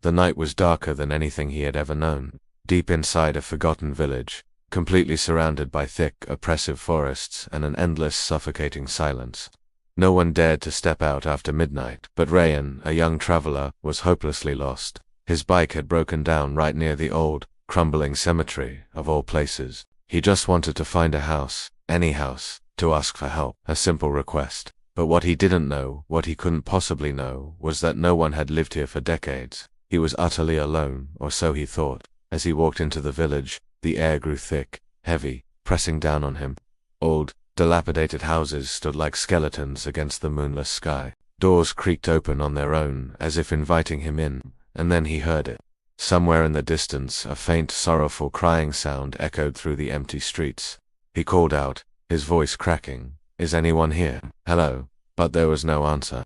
The night was darker than anything he had ever known. Deep inside a forgotten village, completely surrounded by thick, oppressive forests and an endless, suffocating silence. No one dared to step out after midnight, but Rayan, a young traveler, was hopelessly lost. His bike had broken down right near the old, crumbling cemetery, of all places. He just wanted to find a house, any house, to ask for help, a simple request. But what he didn't know, what he couldn't possibly know, was that no one had lived here for decades. He was utterly alone, or so he thought. As he walked into the village, the air grew thick, heavy, pressing down on him. Old, dilapidated houses stood like skeletons against the moonless sky. Doors creaked open on their own, as if inviting him in, and then he heard it. Somewhere in the distance, a faint, sorrowful crying sound echoed through the empty streets. He called out, his voice cracking, "Is anyone here? Hello?" But there was no answer.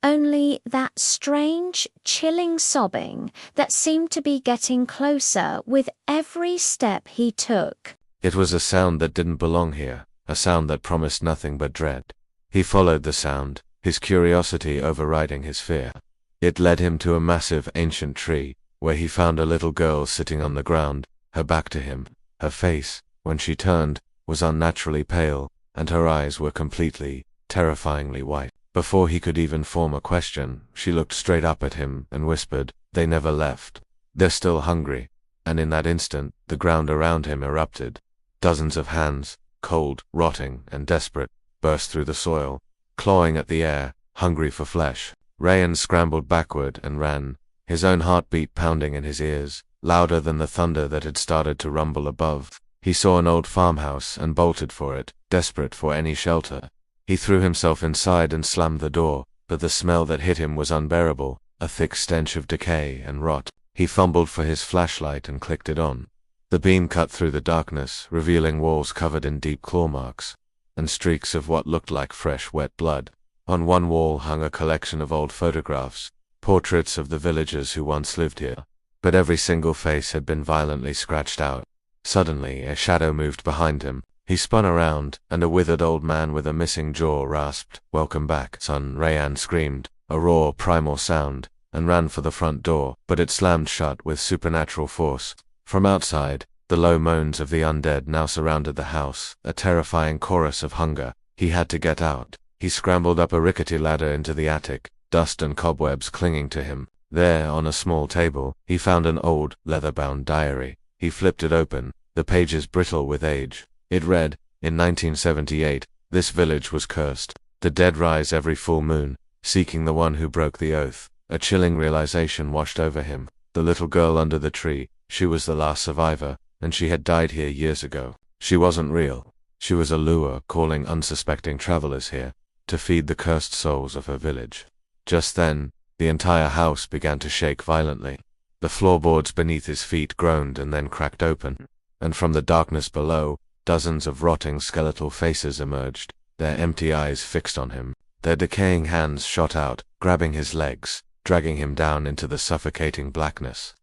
Only that strange, chilling sobbing that seemed to be getting closer with every step he took. It was a sound that didn't belong here, a sound that promised nothing but dread. He followed the sound, his curiosity overriding his fear. It led him to a massive, ancient tree, where he found a little girl sitting on the ground, her back to him. Her face, when she turned, was unnaturally pale, and her eyes were completely, terrifyingly white. Before he could even form a question, she looked straight up at him and whispered, "They never left. They're still hungry." And in that instant, the ground around him erupted. Dozens of hands, cold, rotting, and desperate, burst through the soil, clawing at the air, hungry for flesh. Rayan scrambled backward and ran, his own heartbeat pounding in his ears, louder than the thunder that had started to rumble above. He saw an old farmhouse and bolted for it, desperate for any shelter. He threw himself inside and slammed the door, but the smell that hit him was unbearable, a thick stench of decay and rot. He fumbled for his flashlight and clicked it on. The beam cut through the darkness, revealing walls covered in deep claw marks, and streaks of what looked like fresh, wet blood. On one wall hung a collection of old photographs, portraits of the villagers who once lived here. But every single face had been violently scratched out. Suddenly, a shadow moved behind him. He spun around, and a withered old man with a missing jaw rasped, "Welcome back, son." Rayan screamed, a raw, primal sound, and ran for the front door, but it slammed shut with supernatural force. From outside, the low moans of the undead now surrounded the house, a terrifying chorus of hunger. He had to get out. He scrambled up a rickety ladder into the attic, dust and cobwebs clinging to him. There, on a small table, he found an old, leather-bound diary. He flipped it open, the pages brittle with age. It read, "In 1978, this village was cursed. The dead rise every full moon, seeking the one who broke the oath." A chilling realization washed over him. The little girl under the tree, she was the last survivor, and she had died here years ago. She wasn't real. She was a lure calling unsuspecting travelers here, to feed the cursed souls of her village. Just then, the entire house began to shake violently. The floorboards beneath his feet groaned and then cracked open, and from the darkness below, dozens of rotting skeletal faces emerged, their empty eyes fixed on him. Their decaying hands shot out, grabbing his legs, dragging him down into the suffocating blackness.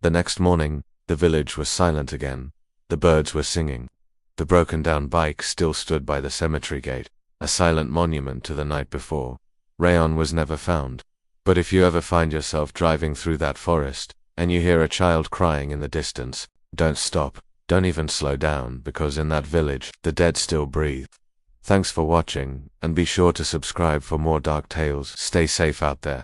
The next morning, the village was silent again. The birds were singing. The broken-down bike still stood by the cemetery gate, a silent monument to the night before. Rayan was never found. But if you ever find yourself driving through that forest, and you hear a child crying in the distance, don't stop. Don't even slow down, because in that village, the dead still breathe. Thanks for watching, and be sure to subscribe for more dark tales. Stay safe out there.